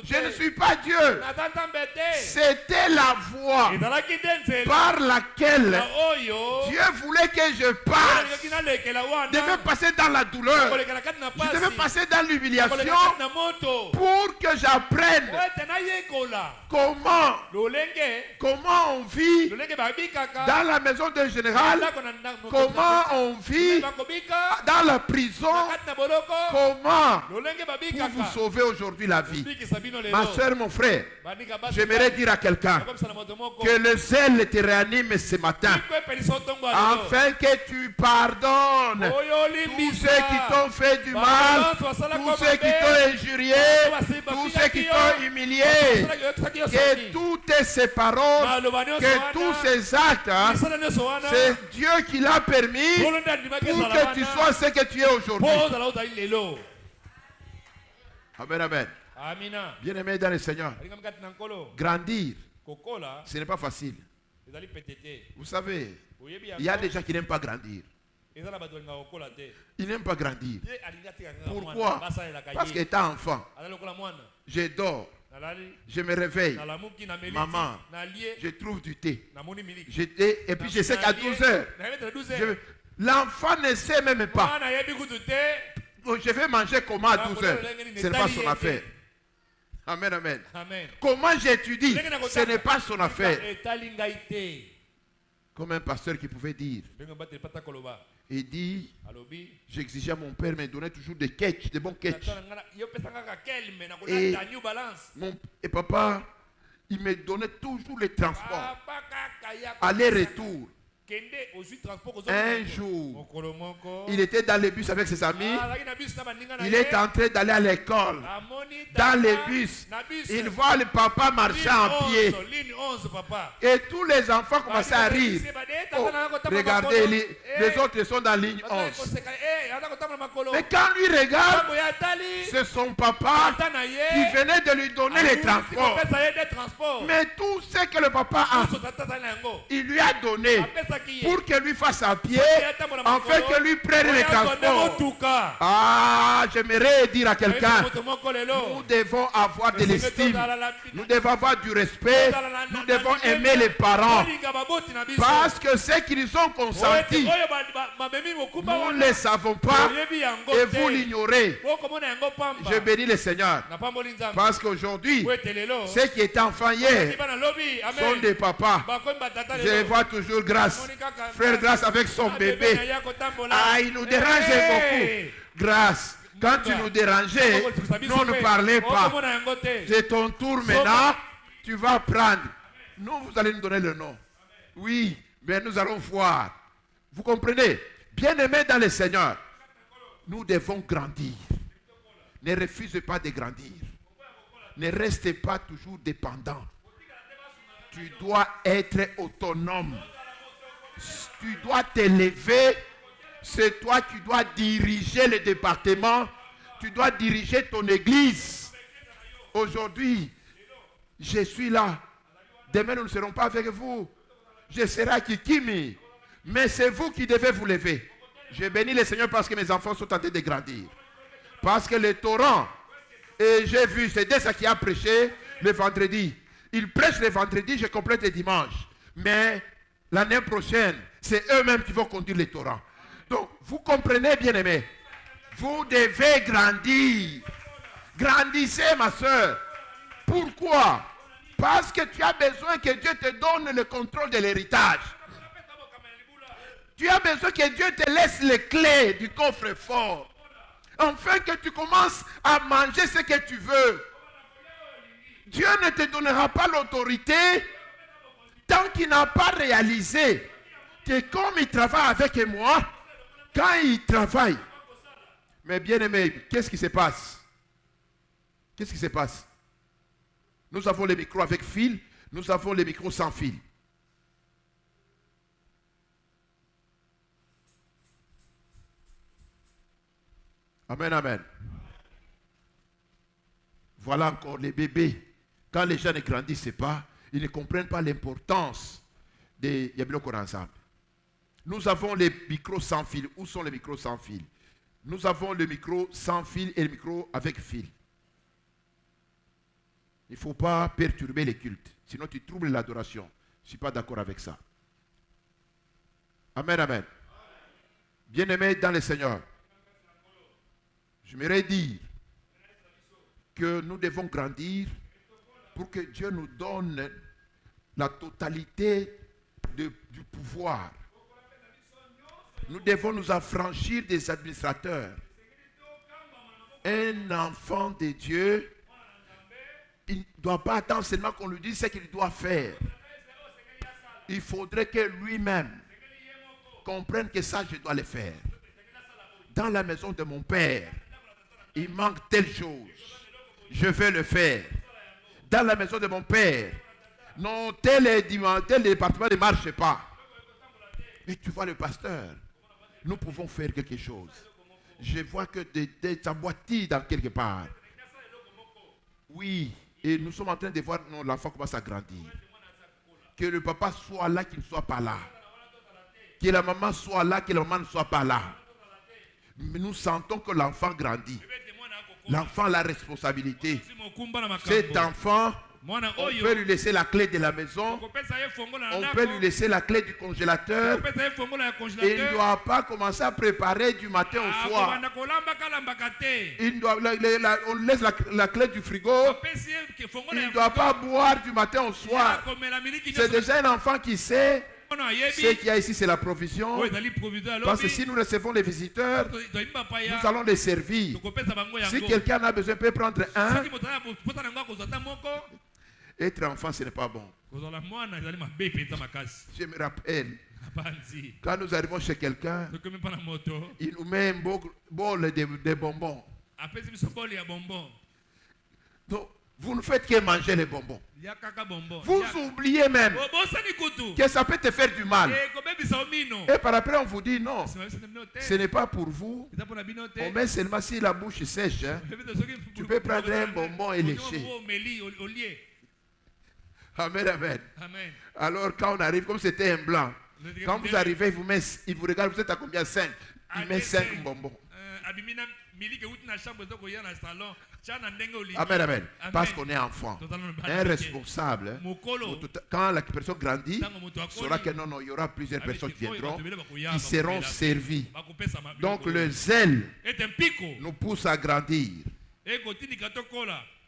je ne suis pas Dieu. C'était la voie par laquelle Dieu voulait que je passe. Je devais passer dans la douleur, je devais passer dans l'humiliation pour que j'apprenne comment on vit dans la maison d'un général, comment on vit dans la prison, comment pour vous sauver aujourd'hui la vie. Ma soeur, mon frère, j'aimerais dire à quelqu'un que le zèle te réanime ce matin afin que tu pardonnes tous ceux qui t'ont fait du mal, tous ceux qui t'ont injurié, tous ceux qui t'ont humilié. Que toutes ces paroles, que tous ces actes, c'est Dieu qui l'a permis pour que tu sois ce que tu es aujourd'hui. Amen, amen. Bien-aimé dans le Seigneur, grandir, ce n'est pas facile. Vous savez, il y a des gens qui n'aiment pas grandir. Ils n'aiment pas grandir. Pourquoi? Parce qu'étant enfant, je dors, je me réveille, maman, je trouve du thé. Et puis je sais qu'à 12 heures, l'enfant ne sait même pas. Je vais manger comment à 12 heures? Ce n'est pas son affaire. Amen, amen. Comment j'étudie? Ce n'est pas son affaire. Comme un pasteur qui pouvait dire, il dit, j'exigeais à mon père, mais il donnait toujours des catchs, des bons catchs. Et papa, il me donnait toujours les transports. Aller-retour. Un jour, il était dans le bus avec ses amis. Il est en train d'aller à l'école. Dans le bus, il voit le papa marcher en pied. Et tous les enfants commençaient à rire. Oh, regardez, les autres sont dans ligne 11. Mais quand lui regarde, c'est son papa qui venait de lui donner les transports. Mais tout ce que le papa a, il lui a donné pour que lui fasse à pied, afin que lui prenne les transports. Ah, j'aimerais dire à quelqu'un, nous devons avoir de l'estime, nous devons avoir du respect, nous devons aimer les parents, parce que ceux qui nous ont consentis, nous ne les savons pas et vous l'ignorez. Je bénis le Seigneur, parce qu'aujourd'hui, ceux qui étaient enfants hier sont des papas. Je les vois toujours grâce. Frère Grâce avec son bébé. Ah, il nous dérangeait beaucoup. Grâce. Quand tu nous dérangeais, nous on ne parlait pas. C'est ton tour maintenant. Tu vas prendre. Nous, vous allez nous donner le nom. Oui, mais nous allons voir. Vous comprenez? Bien-aimés dans le Seigneur, nous devons grandir. Ne refusez pas de grandir. Ne restez pas toujours dépendant. Tu dois être autonome. Tu dois t'élever. C'est toi qui dois diriger le département. Tu dois diriger ton église. Aujourd'hui, je suis là. Demain, nous ne serons pas avec vous. Je serai à Kikimi. Mais c'est vous qui devez vous lever. Je bénis le Seigneur parce que mes enfants sont en train de grandir. Parce que le torrent, et j'ai vu, c'est de ça qui a prêché le vendredi. Il prêche le vendredi, je complète le dimanche. Mais l'année prochaine, c'est eux-mêmes qui vont conduire les torrents. Donc, vous comprenez, bien-aimés. Vous devez grandir. Grandissez, ma soeur. Pourquoi? Parce que tu as besoin que Dieu te donne le contrôle de l'héritage. Tu as besoin que Dieu te laisse les clés du coffre-fort. Afin que tu commences à manger ce que tu veux. Dieu ne te donnera pas l'autorité tant qu'il n'a pas réalisé que comme il travaille avec moi, quand il travaille. Mais bien aimé, qu'est-ce qui se passe? Qu'est-ce qui se passe? Nous avons les micros avec fil, nous avons les micros sans fil. Amen, amen. Voilà encore les bébés. Quand les gens ne grandissent pas, ils ne comprennent pas l'importance des Yabiloko ensemble. Nous avons les micros sans fil. Où sont les micros sans fil? Nous avons le micro sans fil et le micro avec fil. Il ne faut pas perturber les cultes. Sinon tu troubles l'adoration. Je ne suis pas d'accord avec ça. Amen, amen. Bien-aimés dans le Seigneur, j'aimerais dire que nous devons grandir pour que Dieu nous donne la totalité du pouvoir. Nous devons nous affranchir des administrateurs. Un enfant de Dieu, il ne doit pas attendre seulement qu'on lui dise ce qu'il doit faire. Il faudrait que lui-même comprenne que ça, je dois le faire. Dans la maison de mon père, il manque telle chose. Je vais le faire. Dans la maison de mon père, non, tel département ne marche pas. Mais tu vois le pasteur, nous pouvons faire quelque chose. Je vois que des aboitis dans quelque part. Oui, et nous sommes en train de voir l'enfant commence à grandir. Que le papa soit là, qu'il ne soit pas là. Que la maman soit là, que la maman ne soit pas là. Mais nous sentons que l'enfant grandit. L'enfant a la responsabilité. Cet enfant, on peut lui laisser la clé de la maison. On peut lui laisser la clé du congélateur. Et il ne doit pas commencer à préparer du matin au soir. On laisse la clé du frigo. Il ne doit pas boire du matin au soir. C'est déjà un enfant qui sait. Ce qu'il y a ici, c'est la provision. Parce que si nous recevons les visiteurs, nous allons les servir. Si quelqu'un a besoin, peut prendre un. Être enfant, ce n'est pas bon. Je me rappelle, quand nous arrivons chez quelqu'un, il nous met un bol de bonbons. Donc, vous ne faites que manger les bonbons. Vous oubliez même que ça peut te faire du mal. Et par après, on vous dit non, ce n'est pas pour vous. On met seulement si la bouche est sèche. Hein. Tu peux prendre un bonbon et lécher. Amen, amen. Alors quand on arrive, comme c'était un blanc, quand vous arrivez, il vous regarde, vous êtes à combien? 5. Il met 5 bonbons. Amen, amen. Parce qu'on est enfant. Un responsable, quand la personne grandit, saura que non, il y aura plusieurs personnes qui viendront, qui seront servies. Donc le zèle nous pousse à grandir.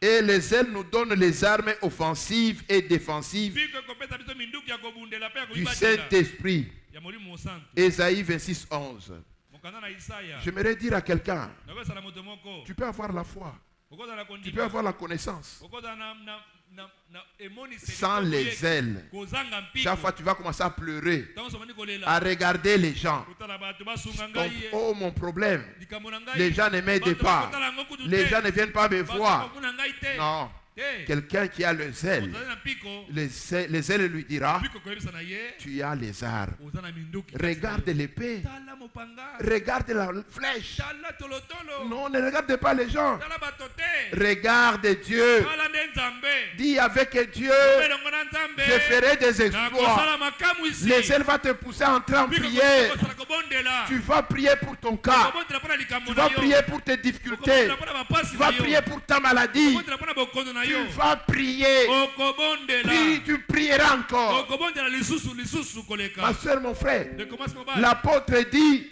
Et le zèle nous donne les armes offensives et défensives du Saint-Esprit. Ésaïe 26, 11. J'aimerais dire à quelqu'un, tu peux avoir la foi, tu peux avoir la connaissance. Sans les ailes, chaque fois tu vas commencer à pleurer, à regarder les gens. Oh mon problème, les gens ne m'aident pas, les gens ne viennent pas me voir. Non. Quelqu'un qui a le zèle, les zèle lui dira, tu as les armes. Regarde l'épée. Regarde la flèche. Non, ne regarde pas les gens. Regarde Dieu. Dis avec Dieu, je ferai des exploits. Les zèle va te pousser à entrer en prière. Tu vas prier pour ton cas. Tu vas prier pour tes difficultés. Tu vas prier pour ta maladie. Tu vas prier. Puis tu prieras encore. Ma soeur, mon frère, l'apôtre dit,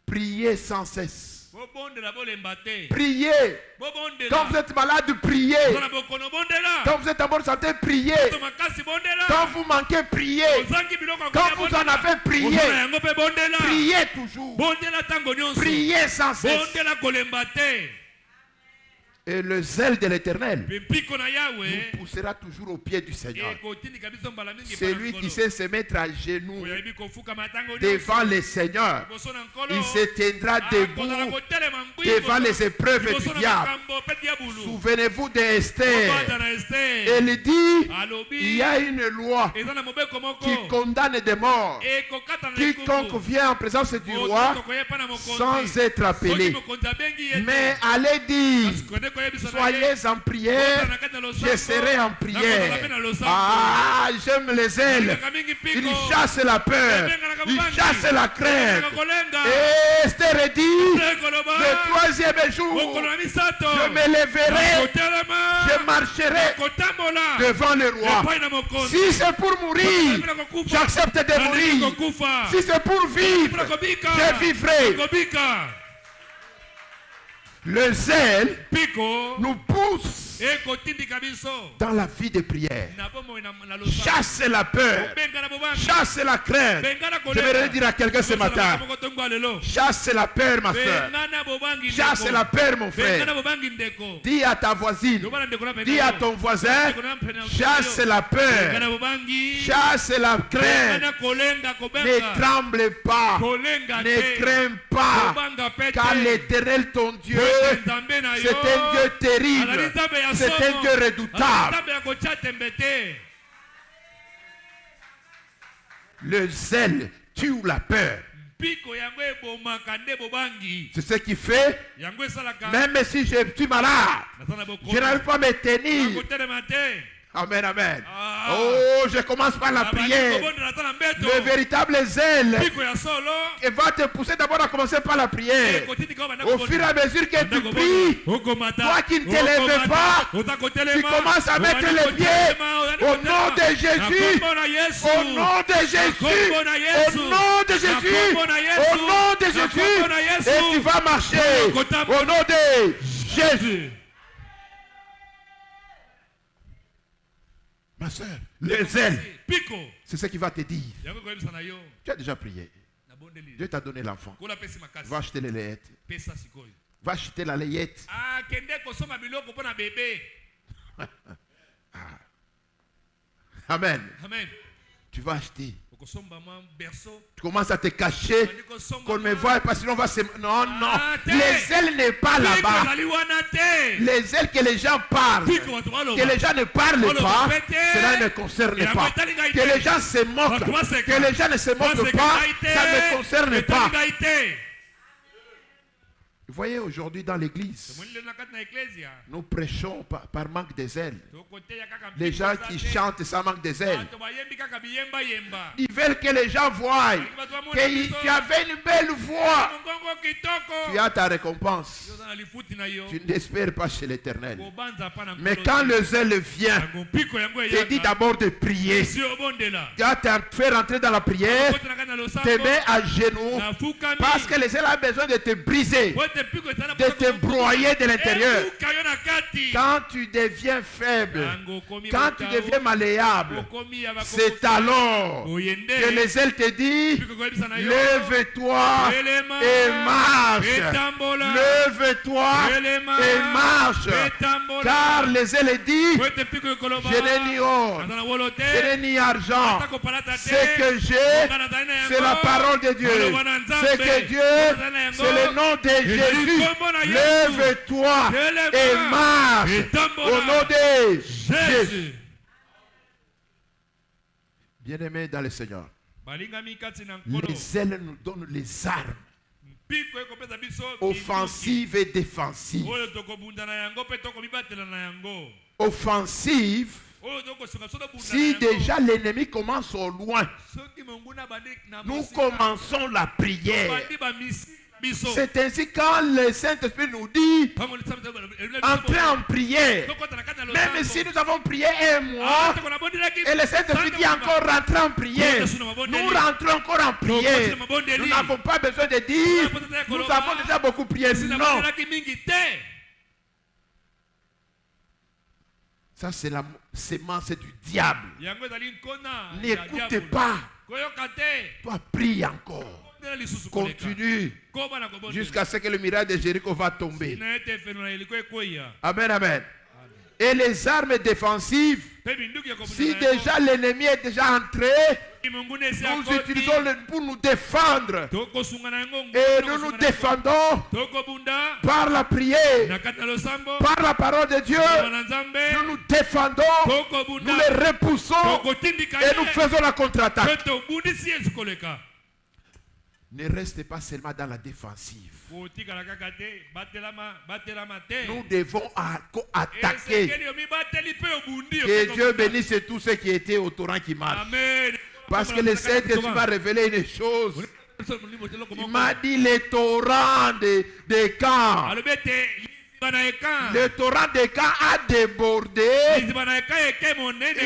priez sans cesse. Priez. Quand vous êtes malade, priez. Quand vous êtes êtes en bonne santé, priez. Quand vous manquez, priez. Quand vous en avez, priez. Priez toujours. Priez sans cesse. Et le zèle de l'Éternel nous poussera toujours au pied du Seigneur. Celui qui sait se mettre à genoux devant le Seigneur, il se tiendra debout devant les épreuves du diable. Souvenez-vous d'Esther. Elle dit, il y a une loi qui condamne des morts quiconque vient en présence du roi sans être appelé. Mais allez dire, soyez en prière, je serai en prière. Ah, j'aime les ailes. Il chasse la peur, il chasse la crainte. Et Esther dit, le troisième jour, je me lèverai, je marcherai devant le roi. Si c'est pour mourir, j'accepte de mourir. Si c'est pour vivre, je vivrai. Le zèle nous pousse dans la vie de prière. Chasse la peur, chasse la crainte. Je vais dire à quelqu'un ce matin, chasse la peur, ma soeur. Chasse la peur, mon frère. Dis à ta voisine, dis à ton voisin, chasse la peur, chasse la crainte. Ne tremble pas, ne crains pas, car l'Éternel ton Dieu, c'est un Dieu terrible, c'est un Dieu redoutable. Le zèle tue la peur. C'est ce qui fait, même si je suis malade, je n'arrive pas à me tenir. Amen, amen. Oh, je commence par la prière. Le véritable zèle va te pousser d'abord à commencer par la prière. Au fur et à mesure que tu pries, toi qui ne te lèves pas, tu commences à mettre les pieds au nom de Jésus. Au nom de Jésus. Au nom de Jésus. Au nom de Jésus. Et tu vas marcher au nom de Jésus. Ma soeur, le zèle, c'est ce qui va te dire. Tu as déjà prié. Dieu t'a donné l'enfant. Va acheter les layettes. Va acheter la layette. Amen. Tu vas acheter. Tu commences à te cacher, qu'on me voit, parce que sinon on va se... Non, non. Les ailes n'est pas là-bas. Les ailes que les gens parlent, que les gens ne parlent pas, cela ne me concerne pas. Que les gens se moquent, que les gens ne se moquent pas, ça ne me concerne pas. Vous voyez, aujourd'hui dans l'église, nous prêchons par manque des ailes. Les gens qui chantent, ça manque des ailes. Ils veulent que les gens voient que tu avais une belle voix. Tu as ta récompense. Tu n'espères pas chez l'Éternel. Mais quand le zèle vient, tu dis d'abord de prier. Tu vas te faire entrer dans la prière, te mets à genoux, parce que le zèle a besoin de te briser, de te broyer de l'intérieur. Quand tu deviens faible, quand tu deviens malléable, c'est alors que les ailes te disent, lève-toi et marche. Lève-toi et marche. Car les ailes disent, je n'ai ni or, je n'ai ni argent. Ce que j'ai, c'est la parole de Dieu. Ce que Dieu, c'est le nom de Jésus. Lève-toi et marche au nom de Jésus. Bien-aimés dans le Seigneur, les ailes nous donnent les armes offensives et défensives. Offensive, si déjà l'ennemi commence au loin, nous commençons la prière. C'est ainsi quand le Saint-Esprit nous dit, entrez en prière. Même si nous avons prié un mois, et le Saint-Esprit dit encore, rentrez en prière. Nous rentrons encore en prière. Nous n'avons pas besoin de dire, nous avons déjà beaucoup prié. Non. Ça, c'est la sémence du diable. N'écoutez pas. Toi, prie encore. Continue jusqu'à ce que le miracle de Jéricho va tomber. Amen, amen. Et les armes défensives, si déjà l'ennemi est déjà entré, nous utilisons pour nous défendre. Et nous nous défendons par la prière, par la parole de Dieu. Nous nous défendons, nous les repoussons et nous faisons la contre-attaque. Ne restez pas seulement dans la défensive. Nous devons attaquer. Que Dieu bénisse tous ceux qui étaient au torrent qui marchent. Parce que le Saint-Esprit m'a révélé une chose. Il m'a dit les torrents des camps. Le torrent des camps a débordé. Il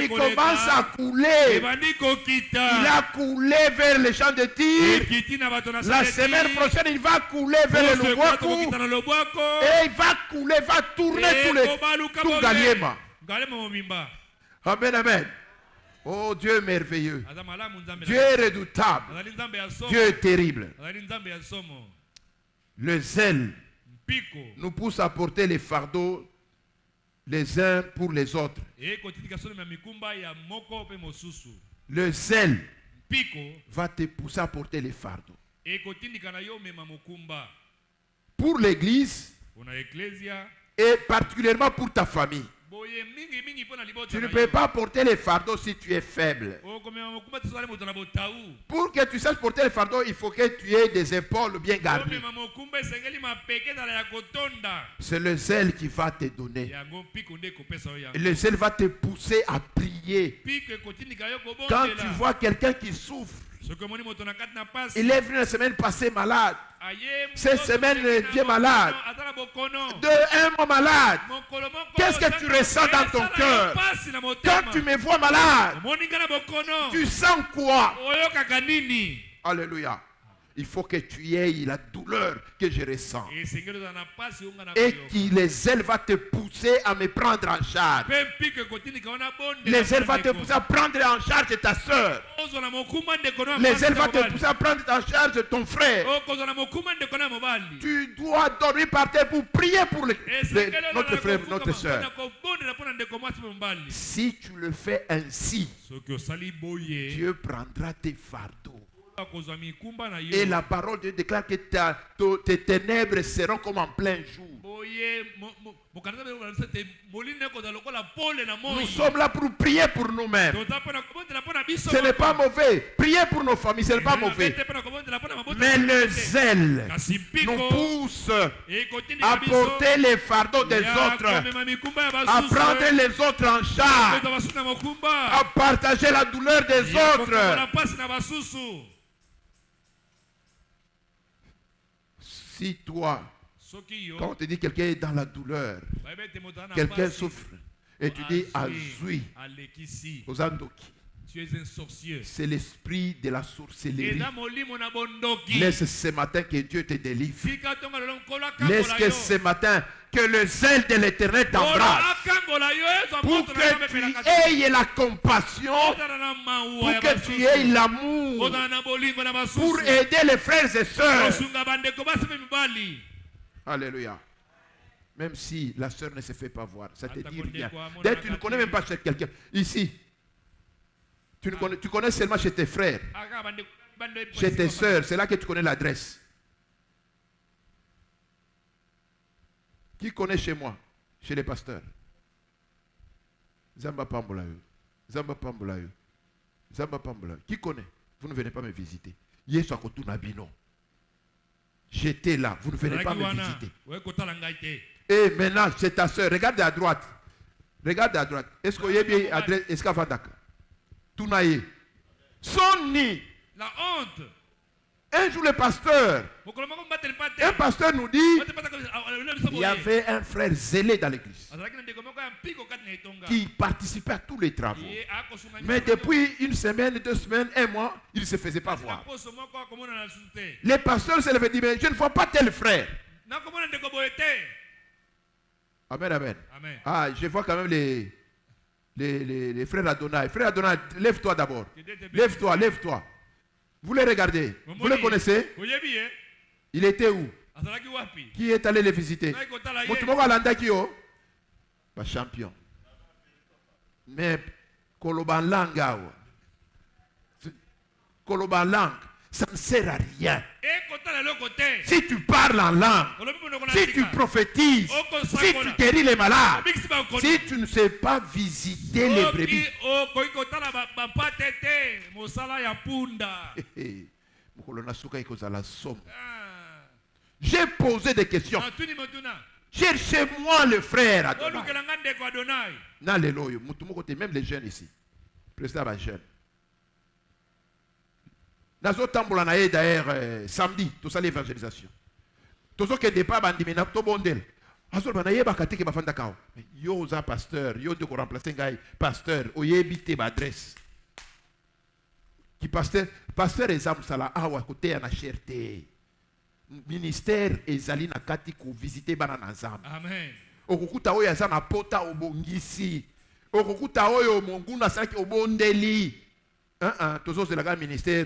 commence à couler. Il a coulé vers les champs de tir. La semaine prochaine, il va couler vers le Lubwaku. Et il va couler, va tourner tout Galiema. Amen, amen. Oh, Dieu est merveilleux. Dieu est redoutable. Dieu est terrible. Le zèle nous pousse à porter les fardeaux les uns pour les autres. Le zèle va te pousser à porter les fardeaux. Pour l'église et particulièrement pour ta famille. Tu ne peux pas porter les fardeaux si tu es faible. Pour que tu saches porter les fardeaux, il faut que tu aies des épaules bien garnies. C'est le zèle qui va te donner. Et le zèle va te pousser à prier. Quand tu vois quelqu'un qui souffre, il est venu la semaine passée malade. Cette semaine, il est malade. Un mois malade. Qu'est-ce que tu ressens dans ton cœur? Quand tu me vois malade, tu sens quoi? Alléluia. Il faut que tu aies la douleur que je ressens. Et que les ailes vont te pousser à me prendre en charge. Les ailes vont te pousser à prendre en charge ta soeur. Les ailes vont te pousser à prendre en charge ton frère. Tu dois dormir par terre pour prier pour notre frère, notre soeur. Si tu le fais ainsi, Dieu prendra tes fardeaux. Et la parole de Dieu déclare que tes ténèbres seront comme en plein jour. Nous sommes là pour prier pour nous-mêmes. Ce n'est pas mauvais. Prier pour nos familles, ce n'est pas mauvais. Mais le zèle nous pousse à porter les fardeaux des autres, à prendre les autres en charge, à partager la douleur des autres. Si toi, quand on te dit quelqu'un est dans la douleur, quelqu'un souffre, et tu dis Azui, Ozandoki, tu es un sorcier. C'est l'esprit de la sorcellerie. Laisse ce matin que Dieu te délivre. Laisse que ce matin que le zèle de l'Éternel t'embrasse. Pour que tu aies la compassion. Pour que tu aies l'amour. Pour aider les frères et sœurs. Alléluia. Même si la sœur ne se fait pas voir, ça te dit rien. D'ailleurs, tu ne connais même pas chez quelqu'un. Ici. Tu connais seulement chez tes frères, chez tes sœurs, c'est là que tu connais l'adresse. Qui connaît chez moi? Chez les pasteurs. Zamba Pambolayo. Zamba Pambolayo. Zamba Pambolayo. Qui connaît? Vous ne venez pas me visiter. Yesu Akotunabino. J'étais là, vous ne venez pas me visiter. Et maintenant, c'est ta sœur. Regarde à droite. Regarde à droite. Est-ce qu'il y a bien adresse? Est-ce qu'il y a Tunaye. Son nid. La honte. Un jour le pasteur. Un pasteur nous dit il y avait un frère zélé dans l'église qui participait à tous les travaux. Mais depuis une semaine, 2 semaines, 1 mois, il ne se faisait pas voir. Les pasteurs se levaient et disaient mais je ne vois pas tel frère. Amen, amen. Ah, je vois quand même les frères Adonai. Frère Adonai, lève-toi d'abord. Lève-toi, lève-toi. Vous les regardez. Vous les connaissez? Il était où? Qui est allé les visiter? Champion. Mais Koloban langue. Koloban langue. Ça ne sert à rien. Si tu parles en langue, si tu prophétises, si tu guéris les malades, si tu ne sais pas visiter les brebis. J'ai posé des questions. Cherchez-moi le frère Adonai. Même les jeunes ici. Président va jeune. Nazo tambola na d'ailleurs samedi tout ça l'évangélisation. Tout ce qui est départ bandimena to bondel. Azol bana yeba katike bafanda kao. Yo za pasteur, yo de ko remplacer ngai pasteur, oyebite ba adresse. Qui pasteur exam sala awa côté na cherté. Ministère ezali na kati ko visiter bana na nzambe. Amen. Okukuta oyo aza na pota obongisi. Okukuta oyo monguna saki obondeli. Toujours c'est le ministère.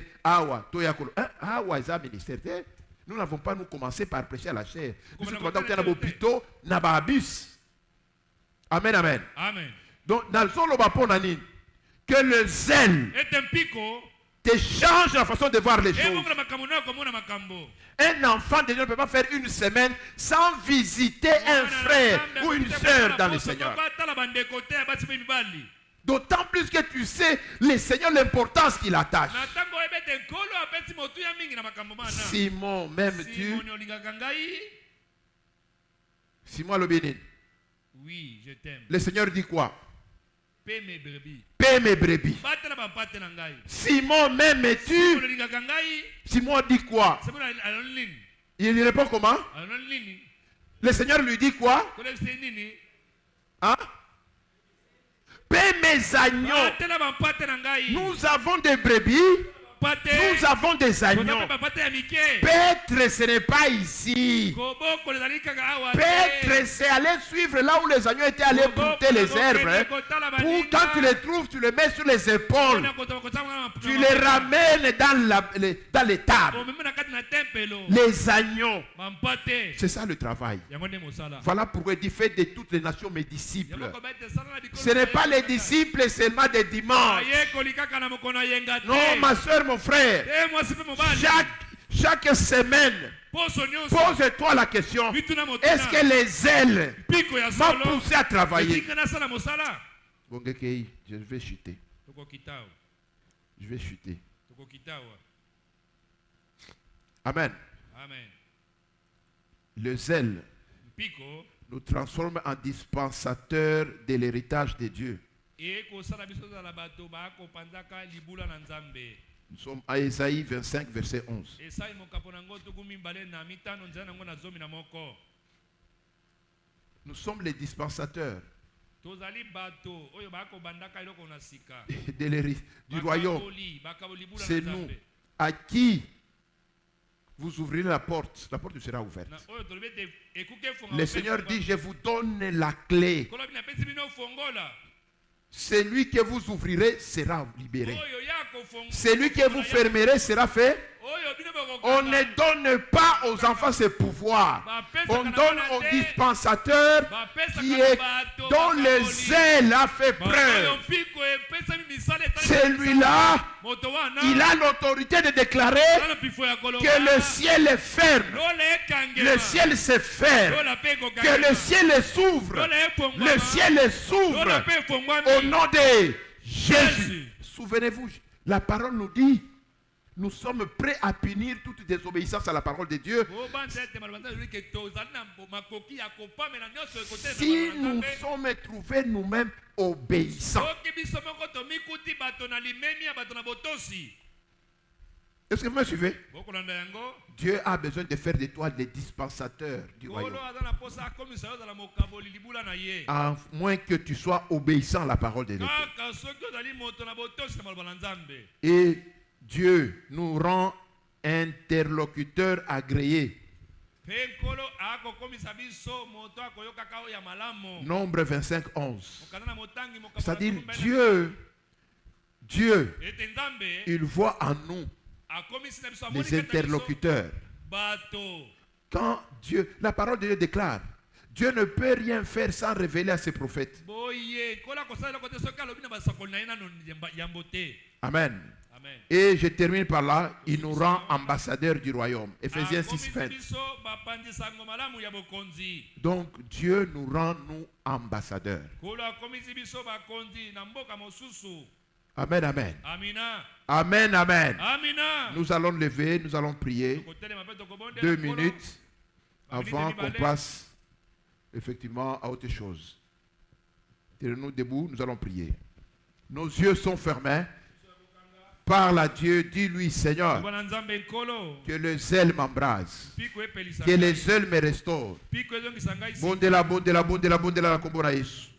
Ministère. Nous n'avons pas commencé par prêcher à la chair. Nous sommes contents qu'il y a un hôpital, amen, amen. Amen. Donc, dans le son, que le zèle te change la façon de voir les choses. Un enfant de Dieu ne peut pas faire une semaine sans visiter un frère ou une sœur dans le Seigneur. D'autant plus que tu sais, le Seigneur, l'importance qu'il attache. Simon, m'aimes-tu? Simon le bénin. Oui, je t'aime. Le Seigneur dit quoi? Paie mes brebis. Paie mes brebis. Simon, m'aimes-tu? Simon dit quoi? Il répond comment? Le Seigneur lui dit quoi? Hein? Paie mes agneaux. Nous avons des brebis. Nous avons des agneaux. Peut-être ce n'est pas ici. Peut-être c'est aller suivre là où les agneaux étaient allés brouter les herbes. Pour quand tu les trouves, tu les mets sur les épaules. Tu les ramènes dans les tables. Les agneaux. C'est ça le travail. Voilà pourquoi il dit faites de toutes les nations mes disciples. Ce n'est pas les disciples seulement des dimanches. Non, ma soeur, mon frère, chaque semaine, pose-toi la question, est-ce que les ailes m'ont poussé à travailler? Je vais chuter. Je vais chuter. Amen. Le zèle nous transforme en dispensateurs de l'héritage de Dieu. Nous sommes à Ésaïe 25, verset 11. Nous sommes les dispensateurs du royaume. C'est nous à qui vous ouvrirez la porte sera ouverte. Le Seigneur dit, je vous donne la clé. Celui que vous ouvrirez sera libéré. Celui que vous fermerez sera fait. On ne donne pas aux enfants ce pouvoir. On donne aux dispensateurs dont le zèle a fait preuve. Celui-là, il a l'autorité de déclarer que le ciel est ferme. Le ciel se ferme. Que le ciel s'ouvre. Le ciel s'ouvre. Au nom de Jésus. Souvenez-vous, la parole nous dit, nous sommes prêts à punir toute désobéissance à la parole de Dieu. Si nous sommes trouvés nous-mêmes obéissants. Est-ce que vous me suivez? Dieu a besoin de faire de toi des dispensateurs du royaume. À moins que tu sois obéissant à la parole de Dieu. Et Dieu nous rend interlocuteurs agréés Nombre 25, 11. C'est-à-dire Dieu, il voit en nous les interlocuteurs. Quand Dieu, la parole de Dieu déclare, Dieu ne peut rien faire sans révéler à ses prophètes. Amen. Et je termine par là, il nous rend ambassadeurs du royaume. Ephésiens 6, 20. Donc Dieu nous rend, nous, ambassadeurs. Amen, amen. Amen, amen. Nous allons lever, nous allons prier 2 minutes avant qu'on passe effectivement à autre chose. Tenez-nous debout, nous allons prier. Nos yeux sont fermés. Parle à Dieu, dis-lui, Seigneur, que le zèle m'embrase, que le zèle me restaure. Bondela, bondela, bondela, bondela, la kombona Yesu.